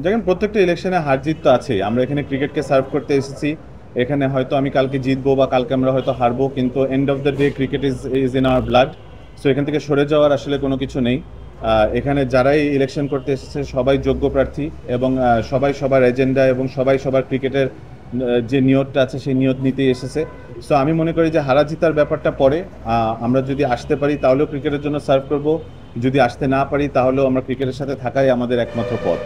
দেখেন প্রত্যেকটা ইলেকশনে হার জিত তো আছেই। আমরা এখানে ক্রিকেটকে সার্ভ করতে এসেছি। এখানে হয়তো আমি কালকে জিতবো বা কালকে আমরা হয়তো হারবো, কিন্তু and of the day cricket is in our blood. So এখান থেকে সরে যাওয়ার আসলে কোনো কিছু নেই। এখানে যারাই ইলেকশন করতে এসেছে সবাই যোগ্য প্রার্থী এবং সবাই সবার এজেন্ডা এবং সবাই সবার ক্রিকেটের যে নিয়তটা আছে সেই নিয়ত নিতেই এসেছে। সো আমি মনে করি যে হারা জিতার ব্যাপারটা পরে, আমরা যদি আসতে পারি তাহলেও ক্রিকেটের জন্য সার্ভ করব, যদি আসতে না পারি তাহলেও আমরা ক্রিকেটের সাথে থাকাই আমাদের একমাত্র পথ।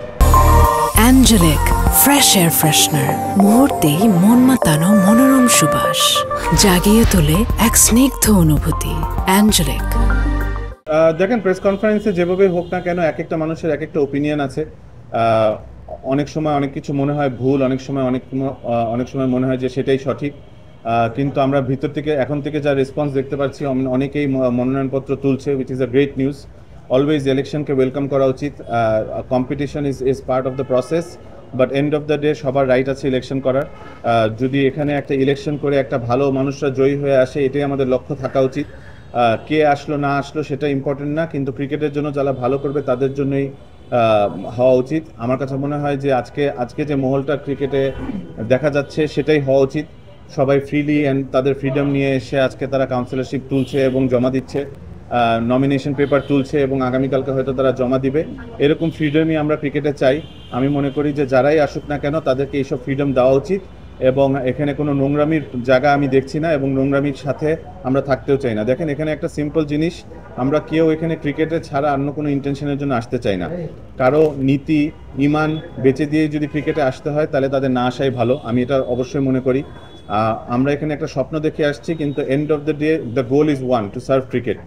অ্যাঞ্জেলিক ফ্রেশ এয়ার ফ্রেশনার, মুহূর্তেই মন মাতানো মনোরম সুবাস, জাগিয়ে তোলে এক স্নিগ্ধ অনুভূতি। অ্যাঞ্জেলিক। দেখেন প্রেস কনফারেন্সে যেভাবে হোক না কেন এক একটা মানুষের এক একটা ওপিনিয়ন আছে। অনেক সময় অনেক কিছু মনে হয় ভুল, অনেক সময় অনেক সময় মনে হয় যে সেটাই সঠিক। কিন্তু আমরা ভিতর থেকে এখন থেকে যা রেসপন্স দেখতে পাচ্ছি, অনেকেই মনোনয়নপত্র তুলছে, which is a great news. Always ইলেকশনকে ওয়েলকাম করা উচিত। Competition is part of the process, but end of the day সবার রাইট আছে ইলেকশন করার। যদি এখানে একটা ইলেকশন করে একটা ভালো মানুষরা জয়ী হয়ে আসে, এটাই আমাদের লক্ষ্য থাকা উচিত। কে আসলো না আসলো সেটা ইম্পর্টেন্ট না, কিন্তু ক্রিকেটের জন্য যারা ভালো করবে তাদের জন্যই হওয়া উচিত। আমার কাছে মনে হয় যে আজকে যে মহলটা ক্রিকেটে দেখা যাচ্ছে সেটাই হওয়া উচিত। সবাই ফ্রিলি অ্যান্ড তাদের ফ্রিডম নিয়ে এসে আজকে তারা কাউন্সিলরশিপ তুলছে এবং জমা দিচ্ছে, নমিনেশন পেপার তুলছে এবং আগামীকালকে হয়তো তারা জমা দিবে। এরকম ফ্রিডমই আমরা ক্রিকেটে চাই। আমি মনে করি যে যারাই আসুক না কেন তাদেরকে এইসব ফ্রিডম দেওয়া উচিত, এবং এখানে কোনো নোংরামির জায়গা আমি দেখছি না এবং নোংরামির সাথে আমরা থাকতেও চাই না। দেখেন এখানে একটা সিম্পল জিনিস, আমরা কেউ এখানে ক্রিকেটে ছাড়া অন্য কোনো ইন্টেনশনের জন্য আসতে চাই না। কারো নীতি ইমান বেঁচে দিয়ে যদি ক্রিকেটে আসতে হয় তাহলে তাদের না আসাই ভালো, আমি এটা অবশ্যই মনে করি। আমরা এখানে একটা স্বপ্ন দেখে আসছি, কিন্তু and of the day the goal is one, to serve cricket.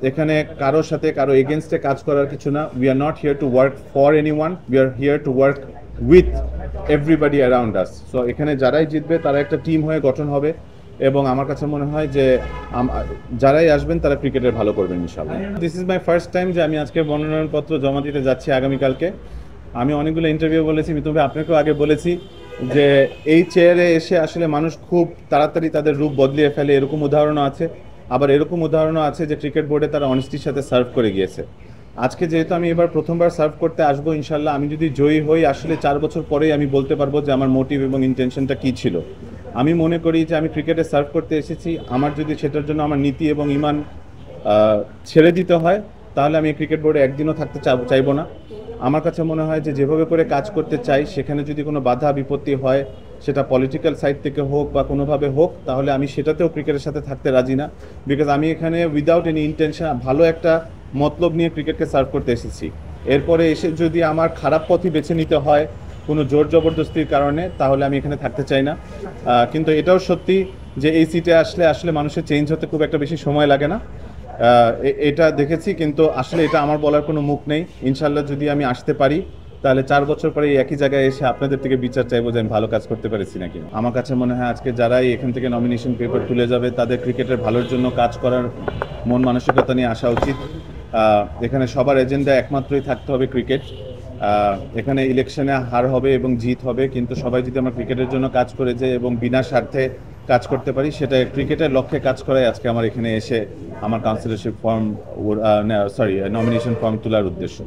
এখানে কারোর সাথে কারো এগেনস্টে কাজ করার কিছু না। We are not here to work for anyone, we are here to work with everybody around us. So এখানে যারাই জিতবে তারা একটা টিম হয়ে গঠন হবে, এবং আমার কাছে মনে হয় যে যারাই আসবেন তারা ক্রিকেটের ভালো করবেন ইনশাআল্লাহ। This is my first time যে আমি আজকে মনোনয়নপত্র জমা দিতে যাচ্ছি আগামীকালকে। আমি অনেকগুলো ইন্টারভিউ বলেছি, তবে আপনাকেও আগে বলেছি যে এই চেয়ারে এসে আসলে মানুষ খুব তাড়াতাড়ি তাদের রূপ বদলিয়ে ফেলে, এরকম উদাহরণও আছে। আবার এরকম উদাহরণও আছে যে ক্রিকেট বোর্ডে তারা অনেস্টির সাথে সার্ভ করে গিয়েছে। আজকে যেহেতু আমি এবার প্রথমবার সার্ভ করতে আসবো ইনশাল্লাহ, আমি যদি জয়ী হই আসলে 4 বছর পরেই আমি বলতে পারবো যে আমার মোটিভ এবং ইন্টেনশনটা কী ছিল। আমি মনে করি যে আমি ক্রিকেটে সার্ভ করতে এসেছি, আমার যদি সেটার জন্য আমার নীতি এবং ইমান ছেড়ে দিতে হয় তাহলে আমি ক্রিকেট বোর্ডে একদিনও থাকতে চাইবো না। আমার কাছে মনে হয় যে যেভাবে করে কাজ করতে চাই সেখানে যদি কোনো বাধা বিপত্তি হয়, সেটা পলিটিক্যাল সাইড থেকে হোক বা কোনোভাবে হোক, তাহলে আমি সেটাতেও ক্রিকেটের সাথে থাকতে রাজি না। বিকজ আমি এখানে উইদাউট এনি ইন্টেনশন ভালো একটা মতলব নিয়ে ক্রিকেটকে সার্ভ করতে এসেছি। এরপরে এসে যদি আমার খারাপ পথই বেছে নিতে হয় কোনো জোর জবরদস্তির কারণে, তাহলে আমি এখানে থাকতে চাই না। কিন্তু এটাও সত্যি যে এই সিটে আসলে মানুষের চেঞ্জ হতে খুব একটা বেশি সময় লাগে না, এটা দেখেছি। কিন্তু আসলে এটা আমার বলার কোনো মুখ নেই। ইনশাল্লাহ যদি আমি আসতে পারি তাহলে 4 বছর পরে একই জায়গায় এসে আপনাদের থেকে বিচার চাইবো যে আমি ভালো কাজ করতে পেরেছি নাকি। আমার কাছে মনে হয় আজকে যারাই এখান থেকে নমিনেশন পেপার তুলে যাবে তাদের ক্রিকেটের ভালোর জন্য কাজ করার মন মানসিকতা নিয়ে আসা উচিত। এখানে সবার এজেন্ডা একমাত্রই থাকতে হবে ক্রিকেট। এখানে ইলেকশনে হার হবে এবং জিত হবে, কিন্তু সবাই যদি আমরা ক্রিকেটের জন্য কাজ করে যাই এবং বিনা স্বার্থে কাজ করতে পারি, সেটা ক্রিকেটের লক্ষ্যে কাজ করাই আজকে আমার এখানে এসে আমার কাউন্সিলরশিপ ফর্ম নমিনেশন ফর্ম তোলার উদ্দেশ্য।